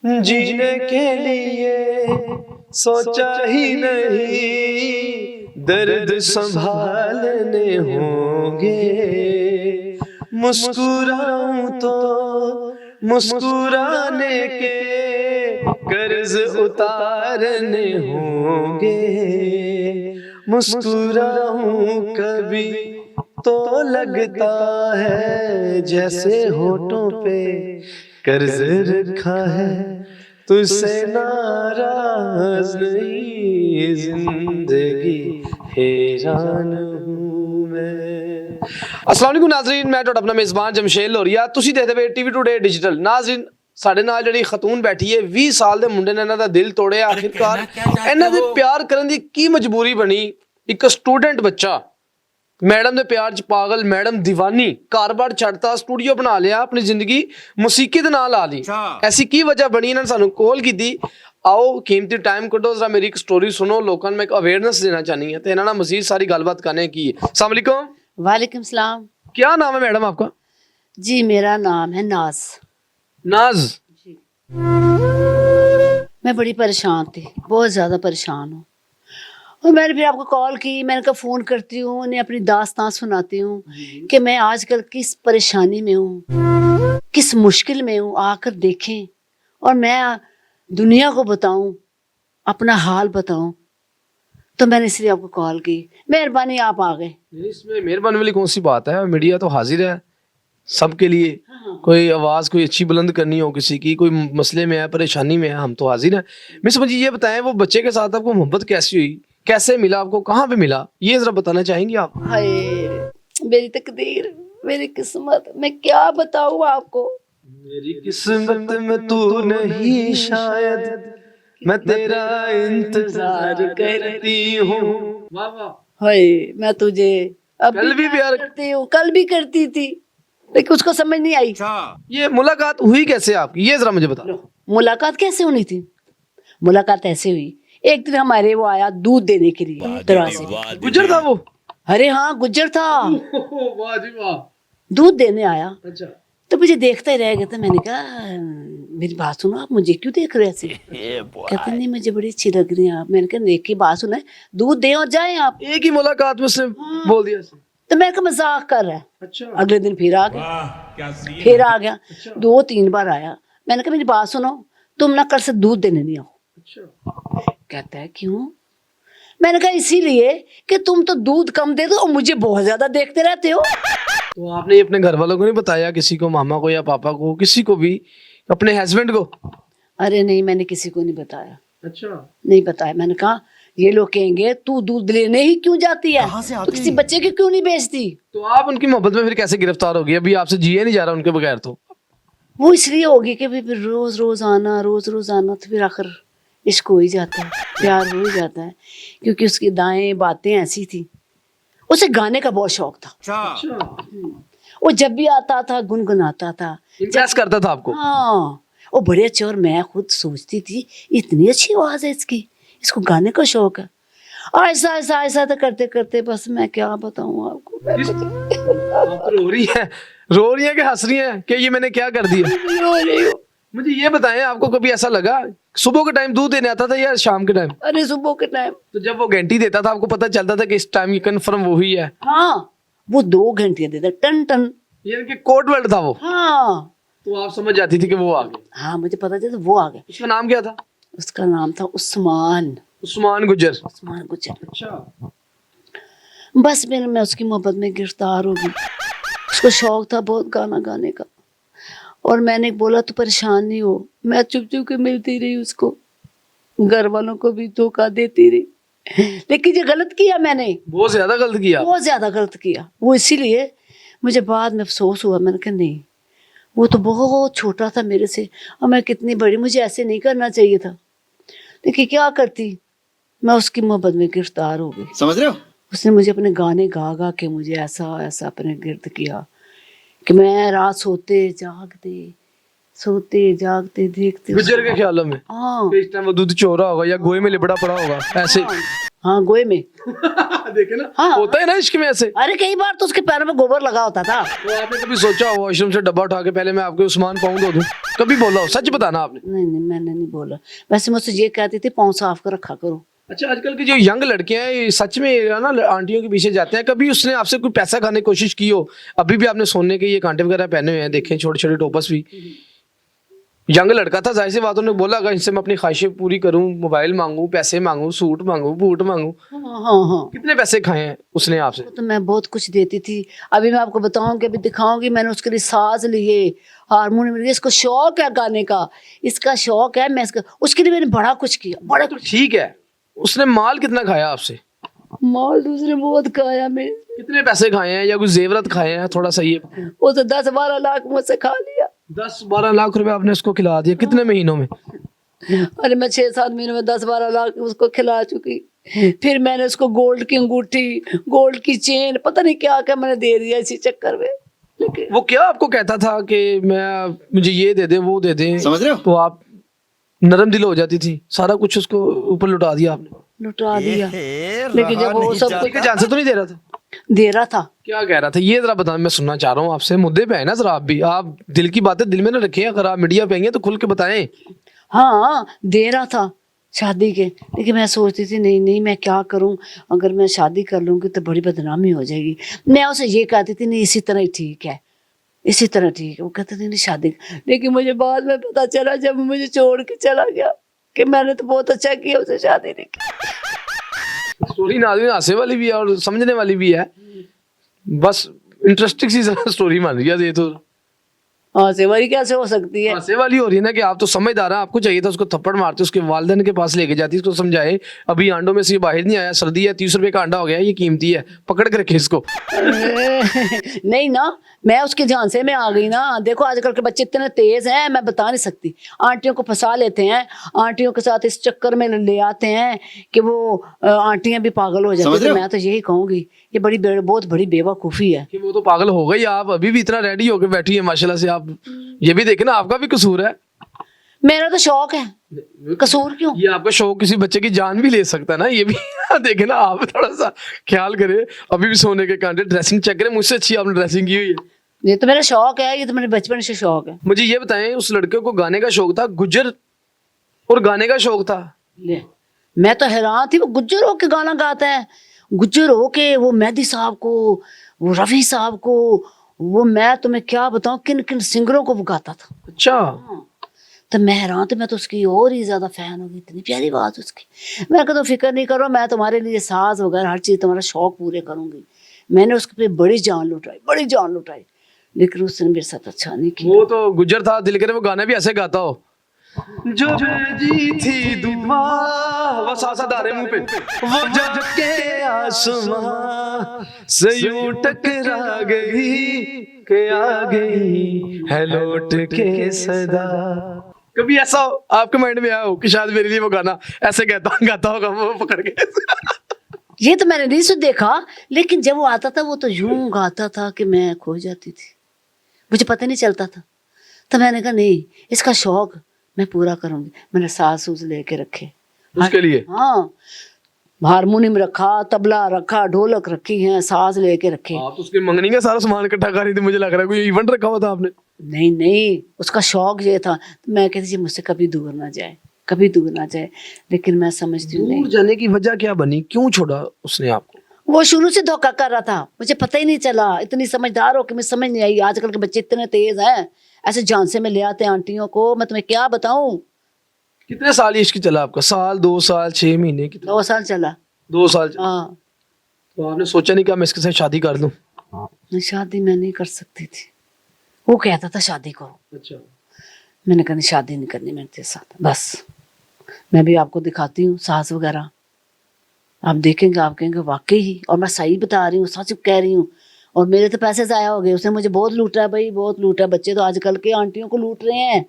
جینے کے لیے سوچا ہی نہیں، درد سنبھالنے ہوں گے، مسکراؤں تو مسکرانے کے قرض اتارنے ہوں گے، مسکراؤں کبھی تو لگتا ہے جیسے ہونٹوں پہ قرض رکھا ہے، تجھ سے ناراض نہیں، زندگی حیران ہوں میں۔ السلام علیکم ناظرین، میں ਤੁਹਾਡਾ ਆਪਣਾ ਮੇਜ਼ਬਾਨ ਜਮਸ਼ੇਦ ਲੋਰੀਆ, ਤੁਸੀਂ ਦੇਖਦੇ ਪਏ ਟੀਵੀ ਟੂਡੇ ਡਿਜੀਟਲ। ਨਾਜ਼ਰੀਨ, ਸਾਡੇ ਨਾਲ ਜਿਹੜੀ ਖਤੂਨ ਬੈਠੀ ਹੈ 20 ਸਾਲ ਦੇ ਮੁੰਡੇ ਨੇ ਇਹਨਾਂ ਦਾ ਦਿਲ ਤੋੜਿਆ ਆਖਿਰਕਾਰ। ਇਹਨਾਂ ਦੇ ਪਿਆਰ ਕਰਨ ਦੀ ਕੀ ਮਜਬੂਰੀ ਬਣੀ? ਇੱਕ ਸਟੂਡੈਂਟ ਬੱਚਾ ਮੈਡਮ ਦੇ ਪਿਆਰ 'ਚ ਪਾਗਲ, ਮੈਡਮ دیਵਾਨੀ, ਘਰ-ਬਾਰ ਛੱਡਤਾ, ਸਟੂਡੀਓ ਬਣਾ ਲਿਆ, ਆਪਣੀ ਜ਼ਿੰਦਗੀ ਮੌਸੀਕੀ ਦੇ ਨਾਲ ਲਾ ਲਈ। ਐਸੀ ਕੀ ਵਜ੍ਹਾ ਬਣੀ? ਇਹਨਾਂ ਨੇ ਸਾਨੂੰ ਕਾਲ ਕੀਤੀ। ਆਓ ਕੀਮਤੀ ਟਾਈਮ ਕੱਢੋ, ਜ਼ਰਾ ਮੇਰੀ ਇੱਕ ਸਟੋਰੀ ਸੁਣੋ, ਲੋਕਾਂ ਨੂੰ ਮੈਂ ਇੱਕ ਅਵੇਅਰਨੈਸ ਦੇਣਾ ਚਾਹਨੀ ਹੈ ਤੇ ਇਹਨਾਂ ਨਾਲ ਮਜ਼ੀਦ ਸਾਰੀ ਗੱਲਬਾਤ ਕਰਨੇ ਕੀ ਹੈ। अस्सलाम वालेकुम। वालेकुम सलाम। क्या नाम है मैडम आपका? जी मेरा नाम है नाज। नाज। मैं बड़ी परेशान थी, बहुत ज़्यादा परेशान हूँ, और मैंने फिर आपको कॉल की। मैंने कहा फ़ोन करती हूँ, उन्हें अपनी दास्तां सुनाती हूँ कि मैं आजकल किस परेशानी में हूँ, किस मुश्किल में हूँ, आकर देखें और मैं दुनिया को बताऊँ, अपना हाल बताऊँ। तो मैंने इसलिए आपको कॉल की। मेहरबानी आप आ गए। इसमें मेहरबानी वाली कौन सी बात है? मीडिया तो हाजिर है सबके लिए। कोई आवाज़ कोई अच्छी बुलंद करनी हो किसी की, कोई मसले में है, परेशानी में है, हम तो हाजिर हैं। मिस मुझे ये बताएं, वो बच्चे के साथ आपको मोहब्बत कैसी हुई, कैसे मिला आपको, कहाँ पे मिला, ये ज़रा बताना चाहेंगी आप? हाय मेरी तकदीर, मेरी किस्मत, मैं क्या बताऊँ आपको। मेरी किस्मत में तू नहीं शायद, मैं तेरा इंतजार करती हूँ। वाह वाह। हाय मैं तुझे अब कल भी प्यार करती हूँ, कल भी करती थी, लेकिन उसको समझ नहीं आई। ये मुलाकात हुई कैसे आपकी, ये जरा मुझे बता। मुलाकात कैसे होनी थी? मुलाकात ऐसे हुई, एक दिन हमारे वो आया दूध देने के लिए दरवाजे। गुजर था वो? अरे हाँ गुज्जर था। वाह जी वाह। दूध देने आया अच्छा। तो मुझे देखता ही रह गया था। मैंने कहा मेरी बात सुनो, आप मुझे क्यों देख रहे ऐसे? कहते नहीं मुझे बड़ी अच्छी लग रही है आप। मैंने कहा देख की बात सुना, दूध दें और जाएं आप। एक ही मुलाकात में उसने बोल दिया। तो मैं कहा मजाक कर रहा है। अच्छा। अगले दिन फिर आ गया, फिर आ गया। 2-3 बार आया। मैंने कहा मेरी बात सुनो, तुम ना कल से दूध देने नहीं आओ। अच्छा। कहता है क्यों? मैंने कहा इसीलिए कि तुम तो दूध कम दे दो और मुझे बहुत ज्यादा देखते रहते हो। तो आपने ये अपने घर वालों को नहीं बताया, किसी को, मामा को या पापा को, किसी को भी, अपने हस्बैंड को? अरे नहीं, मैंने किसी को नहीं बताया। अच्छा। नहीं बताया। मैंने कहा ये लोग कहेंगे तू दूध लेने ही क्यों जाती है, तो किसी बच्चे की क्यों नहीं बेचती? तो आप उनकी मोहब्बत में फिर कैसे गिरफ्तार हो गई? अभी आपसे जिया नहीं जा रहा उनके बगैर। तो वो इसलिए होगी कि फिर रोज रोज आना, तो फिर आखिर इश्क हो ही जाता है, प्यार हो ही जाता है। क्योंकि उसकी दाएं बातें ऐसी थी, उसे गाने का बहुत शौक था। वो जब भी आता था गुनगुनाता था, इम्प्रेस करता था आपको? हाँ वो बड़े अच्छे। और मैं खुद सोचती थी इतनी अच्छी आवाज है इसकी, इसको गाने का शौक है। ऐसा ऐसा ऐसा तो करते करते बस मैं क्या बताऊँ आपको। आप तो रो रही है कि हंस रही है कि ये मैंने क्या कर दिया? रो रही हूँ। मुझे ये बताएं, आपको कभी ऐसा लगा सुबह के टाइम दूध देने आता था या शाम के टाइम? अरे सुबह के टाइम। तो जब वो घंटी देता था आपको पता चलता था कि इस टाइम ये कन्फर्म वो ही है? हाँ वो 2 घंटे देता, टन टन। ये कि कोड वर्ड था वो? हाँ तो आप समझ जाती थी कि वो आ गए? हाँ मुझे पता चला वो आ गया। उसका नाम क्या था? उसका नाम था उस्मान। उस्मान गुज्जर। उस्मान गुज्जर। अच्छा। बस मैं उसकी मोहब्बत में गिरफ्तार हो गई। उसको शौक था बहुत गाना गाने का, और मैंने बोला तो परेशान नहीं हो। मैं चुप चुप के मिलती रही उसको, घर वालों को भी धोखा देती रही। लेकिन ये गलत किया मैंने, बहुत ज्यादा गलत किया। बहुत ज्यादा गलत किया। वो इसीलिए मुझे बाद में अफसोस हुआ। मैंने कहा नहीं, वो तो बहुत छोटा था मेरे से, और मैं कितनी बड़ी, मुझे ऐसे नहीं करना चाहिए था। लेकिन क्या करती, मैं उसकी मोहब्बत में गिरफ्तार हो गई। समझ रहे हो? उसने मुझे अपने गाने गा गा के मुझे ऐसा ऐसा अपने गिर्द किया कि मैं रात सोते जागते देखते गुज्जर के ख्यालों में? हाँ इस टाइम वो दूध चोरा होगा या गोए में लिपड़ा पड़ा होगा ऐसे। हाँ गोए में। देखे ना, हाँ। होता है ना इश्क में ऐसे। अरे कई बार तो उसके पैरों में गोबर लगा होता था। तो आपने कभी सोचा वॉशरूम से डब्बा उठा के पहले मैं आपके उस्मान पाऊँ धो दूं? कभी बोला हो? सच बताना आपने। नहीं नहीं मैंने नहीं बोला, वैसे मुझसे ये कहती थी पाँव साफ कर रखा करो। अच्छा, आजकल के जो यंग लड़के हैं ये सच में ये ना आंटियों के पीछे जाते हैं। कभी उसने आपसे कोई पैसा खाने की कोशिश की हो? अभी भी आपने सोने के ये कांटे वगैरह पहने हुए हैं, देखें छोटे छोटे टोपस भी। यंग लड़का था, जाहिर सी बात उन्होंने बोला अगर इनसे मैं अपनी ख्वाहिशें पूरी करूं, मोबाइल मांगू, पैसे मांगू, सूट मांगू, बूट मांगू। हाँ हाँ हाँ, कितने पैसे खाए हैं उसने आपसे? तो मैं बहुत कुछ देती थी। अभी मैं आपको बताऊंगी, अभी दिखाऊंगी, मैंने उसके लिए साज लिए, हारमोनियम लिए। इसको शौक है गाने का, इसका शौक है। मैं इसका उसके लिए मैंने बड़ा कुछ किया, बड़ा तो ठीक है, उसने माल कितना खाया आपसे? माल दूसरे बहुत खाया। मैं कितने पैसे खाए हैं या कोई जेवरत खाए हैं? थोड़ा सा ये वो तो 10-12 लाख मुझसे खा लिया। 10-12 लाख रुपए आपने उसको खिला दिया? कितने महीनों में? अरे मैं 6-7 महीनों में 10-12 लाख उसको खिला चुकी। फिर मैंने उसको गोल्ड की अंगूठी, गोल्ड की चेन, पता नहीं क्या क्या मैंने दे दिया इसी चक्कर में। लेकिन वो क्या आपको कहता था कि मैं मुझे ये दे दे, वो दे दे, समझ रहे हो? तो आप नरम दिल हो जाती थी? सारा कुछ उसको ऊपर लुटा दिया आपने? लुटा दिया, लेकिन जब वो सब ठीक है, जान से तो नहीं दे रहा था? दे रहा था। क्या कह रहा था ये जरा बताएं, मैं सुनना चाह रहा हूँ आपसे। मुद्दे पे है ना जरा, आप भी आप दिल की बातें दिल में ना रखें। अगर आप मीडिया पे आएंगे तो खुल के बताएं। हाँ दे रहा था शादी के, लेकिन मैं सोचती थी नहीं नहीं मैं क्या करूं, अगर मैं शादी कर लूंगी तो बड़ी बदनामी हो जाएगी। मैं उसे ये कहती थी नहीं इसी तरह ही ठीक है, इसी तरह ठीक है। वो कहते थे नहीं शादी, लेकिन मुझे बाद में पता चला जब मुझे छोड़ के चला गया कि मैंने तो बहुत अच्छा किया, उसे शादी नहीं की। स्टोरी ना आदमी हासे वाली भी है और समझने वाली भी है, बस इंटरेस्टिंग सी स्टोरी मान रही है ये तो। हाँ सेवारी कैसे हो सकती है? हासे वाली हो रही है ना कि आप तो समझदार हैं, आपको चाहिए था उसको थप्पड़ मारते, उसके वालिदैन के पास लेके जाती, उसको समझाए अभी अंडों में से ये बाहर नहीं आया, सर्दी है, 30 रुपए का अंडा हो गया, ये कीमती है, पकड़ के रखे इसको। नहीं ना, मैं उसके झांसे में आ गई ना। देखो आजकल के बच्चे इतने तेज हैं, मैं बता नहीं सकती। आंटियों को फंसा लेते हैं, आंटियों के साथ इस चक्कर में ले आते हैं कि वो आंटियां भी पागल हो जाती हैं। तो मैं तो यही कहूंगी ये बहुत बड़ी बेवकूफ़ी है। कि वो तो पागल हो गई, आप अभी भी इतना रेडी होकर बैठी है माशाल्लाह से। आप ये भी देखे ना, आपका भी कसूर है। मेरा तो शौक है, कसूर क्यों? ये आपका शौक किसी बच्चे की जान भी ले सकता है ना, ये भी देखे ना। आप थोड़ा सा ख्याल करें, अभी भी सोने के कांटे, ड्रेसिंग चेक करें, मुझसे अच्छी आपने ड्रेसिंग की हुई है। ये तो मेरा शौक है, ये तो मेरे बचपन से शौक है। मुझे ये बताएं, उस लड़के को गाने का शौक था, गुज्जर और गाने का शौक था? ले, मैं तो हैरान थी, वो गुज्जर होके गाना गाता है, गुज्जर होके वो मेहदी साहब को, वो रफी साहब को, वो मैं तुम्हें क्या बताऊं किन किन सिंगरों को वो गाता था। अच्छा, तो मैं हैरान, तो मैं तो उसकी और ही ज्यादा फैन हो गई, इतनी प्यारी आवाज उसकी। मैं कहता फिक्र नहीं करो, मैं तुम्हारे लिए साज वगैरह हर चीज तुम्हारा शौक पूरे करूंगी। मैंने उसके पे बड़ी जान लुटाई, बड़ी जान लुटाई, लेकिन उसने मेरे साथ अच्छा नहीं किया। वो तो गुज्जर था, दिल करे वो गाना भी ऐसे गाता हो, जो भेजी थी दुआ, बस आसा दारे मुंह पे, वो जब के आसमां से यूं टकरा गई के आ गई है लौट के सदा। कभी ऐसा आपके माइंड में आया हो कि शायद मेरे लिए वो गाना ऐसे गाता होगा वो पकड़ के? ये तो मैंने नहीं सुन देखा, लेकिन जब वो आता था वो तो यूं गाता था कि मैं खो जाती थी, मुझे पता नहीं चलता था। तो मैंने कहा नहीं, इसका शौक मैं पूरा करूंगी। मैंने सास सूस लेके रखे उसके लिए। हाँ, हारमोनियम रखा, तबला रखा, ढोलक रखी है, सास लेके रखे। आप तो उसके मंगनी का सारा सामान इकट्ठा कर रही थी, मुझे लग रहा है कोई इवेंट रखा हुआ था आपने। नहीं नहीं, उसका शौक ये था। तो मैं कहती थी मुझसे कभी दूर ना जाए, कभी दूर ना जाए, लेकिन मैं समझती हूँ दूर जाने की वजह क्या बनी, क्यों छोड़ा उसने आपको? वो शुरू से धोखा कर रहा था, मुझे पता ही नहीं चला। इतनी समझदार हो कि मुझे समझ नहीं आई। आजकल के बच्चे इतने तेज हैं, ऐसे झांसे में ले आते हैं आंटियों को, मैं तुम्हें क्या बताऊं। कितने साल ये इश्क चला आपका? साल, 2 साल, 6 महीने? 2 साल चला। 2 साल चला। हाँ, तो आपने सोचा नहीं कि मैं इसके साथ शादी कर लूं? शादी मैं नहीं कर सकती थी, वो कहता था शादी करो। अच्छा, मैंने कहा नहीं, शादी नहीं करनी मेरे तेरे साथ, बस। मैं भी आपको दिखाती हूँ सास वगैरह, आप देखेंगे, आप कहेंगे वाकई ही, और मैं सही बता रही हूँ, सच कह रही हूँ। और मेरे तो पैसे ज़ाया हो गए, उसने मुझे बहुत लूटा है भाई, बहुत लूटा है। बच्चे तो आजकल के आंटियों को लूट रहे हैं।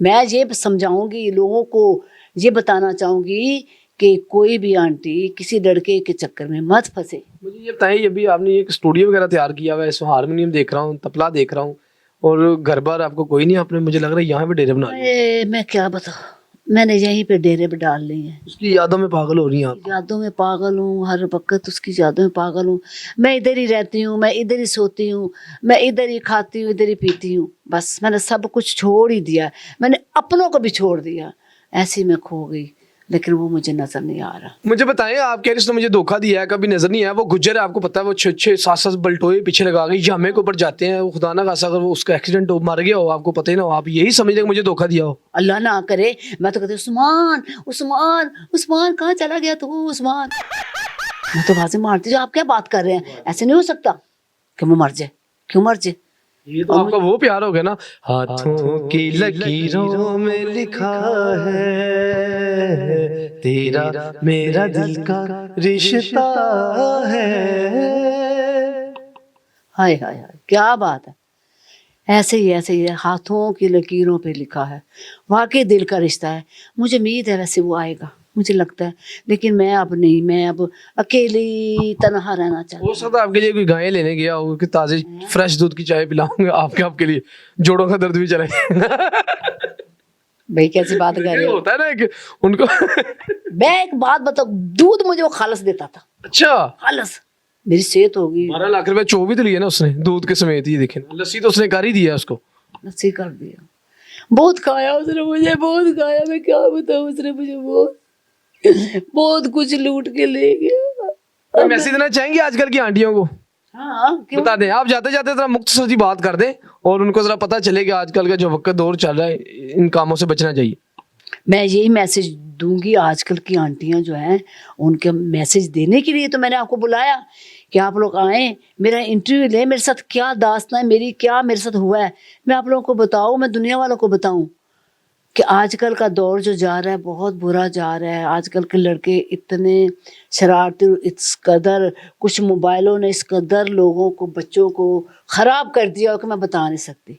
मैं ये समझाऊंगी लोगों को, ये बताना चाहूंगी कि कोई भी आंटी किसी लड़के के चक्कर में मत फंसे। मुझे ये बताइए, ये भी आपने एक स्टूडियो वगैरह तैयार किया हुआ है, इसमें हारमोनियम देख रहा हूँ, तबला देख रहा हूँ, और घर बार आपको कोई नहीं, आपने मुझे लग रहा है यहाँ पे डेरे बना लिया। मैं क्या बताऊँ, میں نے یہیں پہ ڈیرے پہ ڈال لی ہیں. اس کی یادوں میں پاگل ہو رہی ہیں آپ. یادوں میں پاگل ہوں، ہر وقت اس کی یادوں میں پاگل ہوں. میں ادھر ہی رہتی ہوں، میں ادھر ہی سوتی ہوں، میں ادھر ہی کھاتی ہوں، ادھر ہی پیتی ہوں. بس میں نے سب کچھ چھوڑ ہی دیا، میں نے اپنوں کو بھی چھوڑ دیا. ایسی میں کھو گئی، لیکن وہ مجھے نظر نہیں آ رہا. مجھے بتائیں آپ کہہ رہے اس نے مجھے دھوکہ دیا ہے، کبھی نظر نہیں آیا. وہ گجر ہے، آپ کو پتا ہے، وہ 6-7 بلٹوئے پیچھے لگا کے جامے کے اوپر جاتے ہیں. وہ خدا نہ خاصا اگر وہ اس کا ایکسیڈنٹ ہو مر گیا ہو، آپ کو پتہ ہی نہ ہو، آپ یہی سمجھ لیں کہ مجھے دھوکہ دیا ہو. اللہ نہ کرے. میں تو کہتی عثمان عثمان عثمان کہاں چلا گیا تو عثمان. میں تو بازی مارتی ہوں. آپ کیا بات کر رہے ہیں؟ ایسے نہیں ہو سکتا کہ وہ مر جائے. کیوں مر جائے؟ یہ تو آپ کا وہ پیار ہو گیا نا. ہاتھوں کی لکیروں میں لکھا ہے تیرا میرا دل کا رشتہ ہے. ہائے ہائے ہائے، کیا بات ہے. ایسے ہی ہاتھوں کی لکیروں پہ لکھا ہے. واقعی دل کا رشتہ ہے. مجھے امید ہے ویسے وہ آئے گا، مجھے لگتا ہے. لیکن میں اب نہیں، میں اب اکیلی تنہا رہنا چاہتی ہو ہوں. سکتا ہے آپ کے لیے کوئی گائے لینے گیا ہو کہ تازی فریش دودھ کی چائے پلاؤں گا آپ کے لیے، جوڑوں کا درد بھی چلے گا. بھائی کیسی بات کر رہے ہو؟ ہوتا ہے نا کہ ان کو. میں ایک بات بتاؤ، دودھ مجھے وہ خالص دیتا تھا. اچھا، خالص. میری صحت ہوگی. 12 لاکھ روپے چو بھی تو لیے نا اس نے دودھ کے سمیت. یہ دیکھیں لسی تو اس نے کر ہی دیا اس کو. نصیح کر دیا. بہت کھایا اس نے مجھے، بہت کھایا. میں کیا بتاؤں، اس نے مجھے بہت کچھ لوٹ کے لے گیا. کوئی میسج دینا چاہیں گے آج کل کی آنٹیوں کو؟ ہاں کیوں؟ بتا دیں آپ جاتے جاتے ذرا مختصر سی بات کر دیں اور ان کو ذرا پتہ چلے کہ آج کل کا جو وقت دور چل رہا ہے ان کاموں سے بچنا چاہیے. میں یہی میسج دوں گی آج کل کی آنٹیاں جو ہیں ان کے میسج دینے کے لیے تو میں نے آپ کو بلایا کہ آپ لوگ آئیں، میرا انٹرویو لیں، میرے ساتھ کیا داستان ہے میری، کیا میرے ساتھ ہوا ہے میں آپ لوگوں کو بتاؤں، میں دنیا والوں کو بتاؤں کہ آج کل کا دور جو جا رہا ہے بہت برا جا رہا ہے. آج کل کے لڑکے اتنے شرارتی، اس قدر کچھ موبائلوں نے اس قدر لوگوں کو، بچوں کو خراب کر دیا کہ میں بتا نہیں سکتی.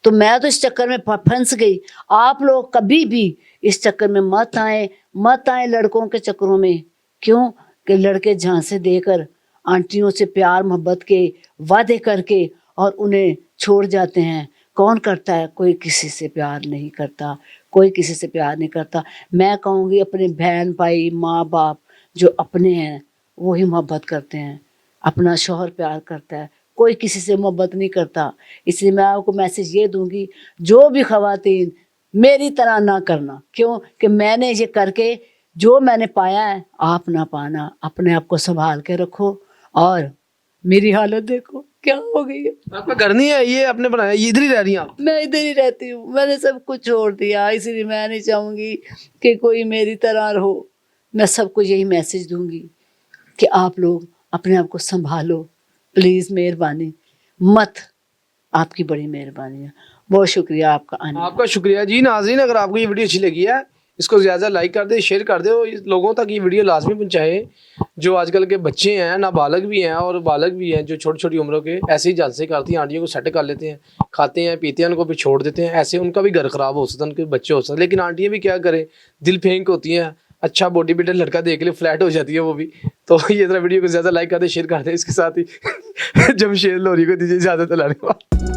تو میں تو اس چکر میں پھنس گئی. آپ لوگ کبھی بھی اس چکر میں مت آئیں لڑکوں کے چکروں میں. کیوں کہ لڑکے جھانسے دے کر، آنٹیوں سے پیار محبت کے وعدے کر کے اور انہیں چھوڑ جاتے ہیں. کون کرتا ہے؟ کوئی کسی سے پیار نہیں کرتا، کوئی کسی سے پیار نہیں کرتا. میں کہوں گی اپنے بہن بھائی ماں باپ جو اپنے ہیں وہی محبت کرتے ہیں. اپنا شوہر پیار کرتا ہے، کوئی کسی سے محبت نہیں کرتا. اس لیے میں آپ کو میسج یہ دوں گی، جو بھی خواتین میری طرح نہ کرنا. کیوں کہ میں نے یہ کر کے جو میں نے پایا ہے آپ نہ پانا. اپنے آپ کو سنبھال کے رکھو. اور میری حالت دیکھو کیا ہو گئی ہے. آپ کا گھر نہیں ہے یہ آپ نے بنایا، یہ ادھر ہی رہ رہی ہیں آپ؟ میں ادھر ہی رہتی ہوں. میں نے سب کچھ چھوڑ دیا، اسی لیے میں نہیں چاہوں گی کہ کوئی میری طرح رہو. میں سب کو یہی میسج دوں گی کہ آپ لوگ اپنے آپ کو سنبھالو پلیز. مہربانی مت، آپ کی بڑی مہربانی ہے. بہت شکریہ آپ کا آنے. آپ کا شکریہ جی. ناظرین اگر آپ کو یہ ویڈیو اچھی لگی ہے اس کو زیادہ لائک کر دیں، شیئر کر دیں اور لوگوں تک یہ ویڈیو لازمی پہنچائیں. جو آج کل کے بچے ہیں، نابالغ بھی ہیں اور بالغ بھی ہیں، جو چھوٹی چھوٹی عمروں کے ایسے ہی جلسے کرتی ہیں، آنٹیوں کو سیٹ کر لیتے ہیں، کھاتے ہیں پیتے ہیں، ان کو بھی چھوڑ دیتے ہیں. ایسے ان کا بھی گھر خراب ہو سکتا ہے، ان کے بچے ہو سکتے ہیں. لیکن آنٹیاں بھی کیا کریں، دل پھینک ہوتی ہیں. اچھا باڈی بلڈر لڑکا دیکھ لے فلیٹ ہو جاتی ہے وہ بھی. تو یہ ذرا ویڈیو کو زیادہ لائک کر دیں، شیئر کر دیں. اس کے ساتھ ہی جمشید لوری کو دیجیے اجازت.